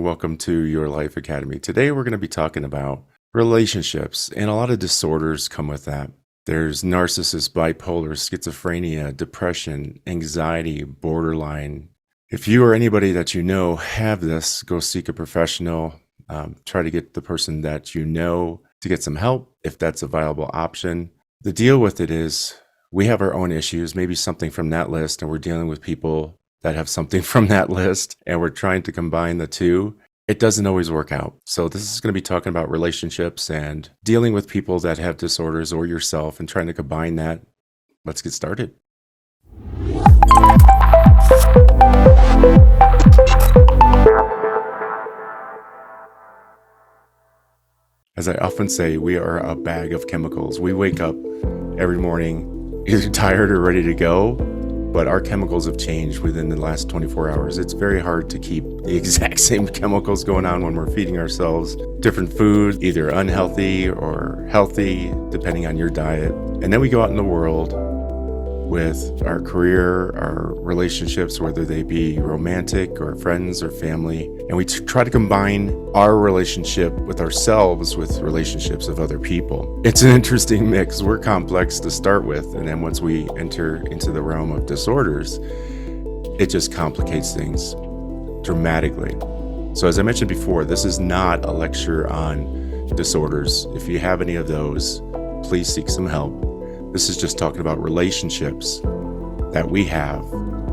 Welcome to Your Life Academy. Today we're going to be talking about relationships, and a lot of disorders come with that. There's narcissist, bipolar, schizophrenia, depression, anxiety, borderline. If you or anybody that you know have this, go seek a professional. Try to get the person that you know to get some help if that's a viable option. The deal with it is we have our own issues, maybe something from that list, and we're dealing with people that have something from that list, and we're trying to combine the two. It doesn't always work out. So this is going to be talking about relationships and dealing with people that have disorders or yourself and trying to combine that. Let's get started. As I often say, we are a bag of chemicals. We wake up every morning either tired or ready to go, but our chemicals have changed within the last 24 hours. It's very hard to keep the exact same chemicals going on when we're feeding ourselves different food, either unhealthy or healthy, depending on your diet. And then we go out in the world with our career, our relationships, whether they be romantic or friends or family, and we try to combine our relationship with ourselves with relationships of other people. It's an interesting mix. We're complex to start with, and then once we enter into the realm of disorders, it just complicates things dramatically. So as I mentioned before, this is not a lecture on disorders. If you have any of those, please seek some help. This is just talking about relationships that we have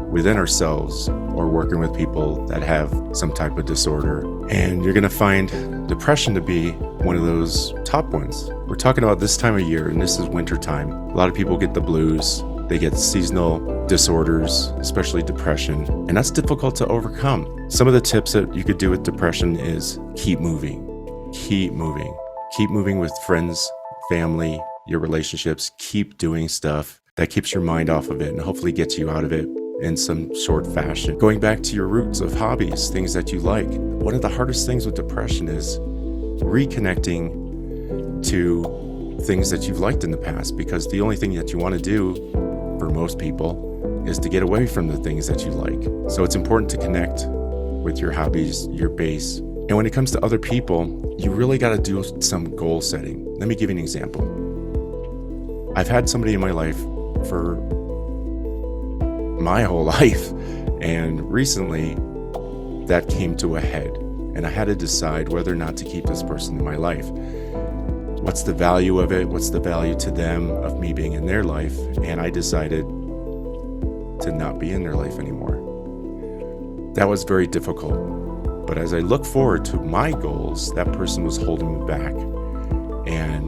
within ourselves or working with people that have some type of disorder. And you're going to find depression to be one of those top ones. We're talking about this time of year, and this is winter time. A lot of people get the blues. They get seasonal disorders, especially depression, and that's difficult to overcome. Some of the tips that you could do with depression is keep moving. Keep moving. Keep moving with friends, family, your relationships. Keep doing stuff that keeps your mind off of it and hopefully gets you out of it in some short fashion. Going back to your roots of hobbies, things that you like. One of the hardest things with depression is reconnecting to things that you've liked in the past, because the only thing that you want to do for most people is to get away from the things that you like. So it's important to connect with your hobbies, your base. And when it comes to other people, you really got to do some goal setting. Let me give you an example. I've had somebody in my life for my whole life, and recently that came to a head, and I had to decide whether or not to keep this person in my life. What's the value of it? What's the value to them of me being in their life? And I decided to not be in their life anymore. That was very difficult, but as I look forward to my goals, that person was holding me back, and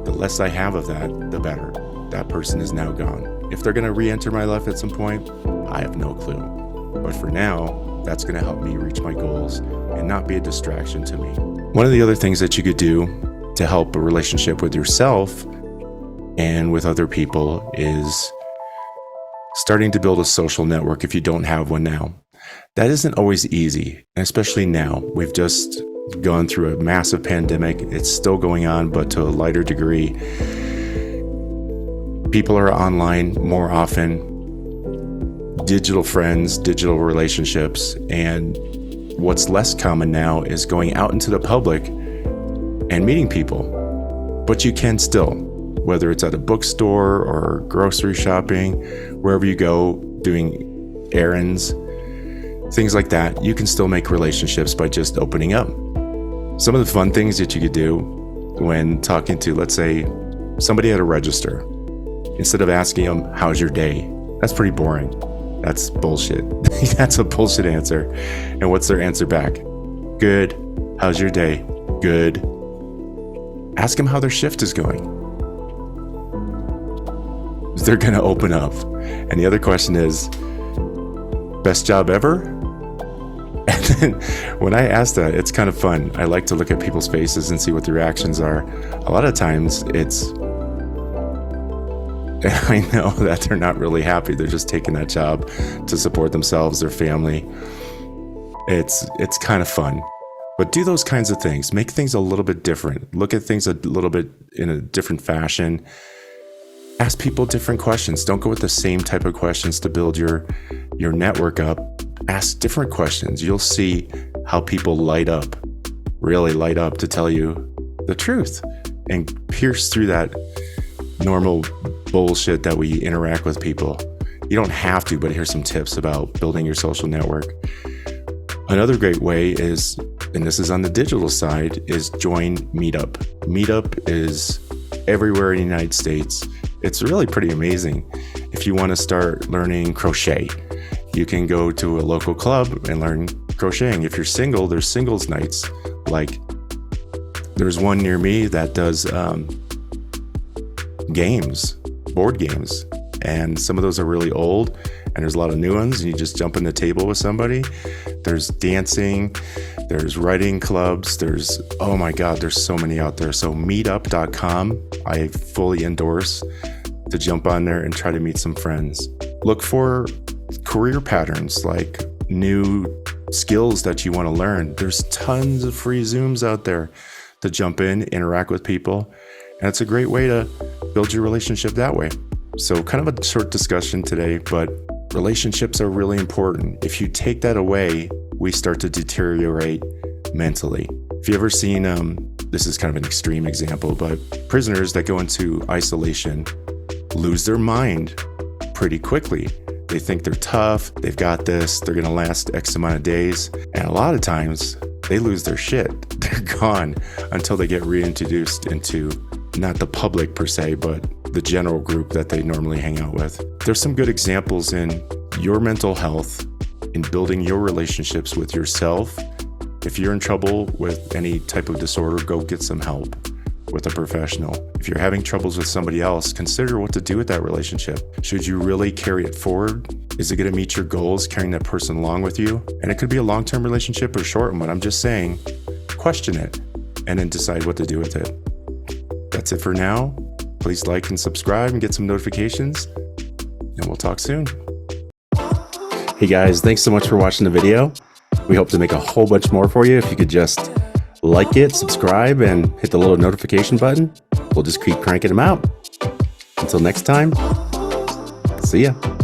the less I have of that, the better. That person is now gone. If they're going to re-enter my life at some point, I have no clue. But for now, that's going to help me reach my goals and not be a distraction to me. One of the other things that you could do to help a relationship with yourself and with other people is starting to build a social network if you don't have one now. That isn't always easy, and especially now. We've just gone through a massive pandemic. It's still going on, but to a lighter degree. People are online more often, digital friends, digital relationships, and what's less common now is going out into the public and meeting people. But you can still, whether it's at a bookstore or grocery shopping, wherever you go, doing errands, things like that, you can still make relationships by just opening up. Some of the fun things that you could do when talking to, let's say, somebody at a register, instead of asking them, how's your day? That's pretty boring. That's bullshit. That's a bullshit answer. And what's their answer back? Good. How's your day? Good. Ask them how their shift is going. They're going to open up. And the other question is, best job ever? And then when I ask that, it's kind of fun. I like to look at people's faces and see what the reactions are. A lot of times it's, I know that they're not really happy. They're just taking that job to support themselves, their family. It's kind of fun. But do those kinds of things. Make things a little bit different. Look at things a little bit in a different fashion. Ask people different questions. Don't go with the same type of questions to build your network up. Ask different questions. You'll see how people light up, really light up to tell you the truth and pierce through that normal bullshit that we interact with people. You don't have to, but here's some tips about building your social network. Another great way is, and this is on the digital side, is join Meetup. Meetup is everywhere in the United States. It's really pretty amazing. If you want to start learning crochet, you can go to a local club and learn crocheting. If you're single, there's singles nights. Like there's one near me that does games, board games. And some of those are really old and there's a lot of new ones. And you just jump in the table with somebody. There's dancing, there's writing clubs. There's, oh my God, there's so many out there. So meetup.com, I fully endorse to jump on there and try to meet some friends. Look for career patterns, like new skills that you want to learn. There's tons of free Zooms out there to jump in, interact with people. And it's a great way to build your relationship that way. So kind of a short discussion today, but relationships are really important. If you take that away, we start to deteriorate mentally. If you ever seen, this is kind of an extreme example, but prisoners that go into isolation lose their mind pretty quickly. They think they're tough, they've got this, they're gonna last X amount of days. And a lot of times they lose their shit. They're gone until they get reintroduced into not the public per se, but the general group that they normally hang out with. There's some good examples in your mental health, in building your relationships with yourself. If you're in trouble with any type of disorder, go get some help with a professional. If you're having troubles with somebody else, consider what to do with that relationship. Should you really carry it forward? Is it going to meet your goals, carrying that person along with you? And it could be a long-term relationship or short one. I'm just saying, question it and then decide what to do with it. That's it for now. Please like and subscribe and get some notifications, and we'll talk soon. Hey guys, thanks so much for watching the video. We hope to make a whole bunch more for you. If you could just like it, subscribe, and hit the little notification button, we'll just keep cranking them out. Until next time, see ya.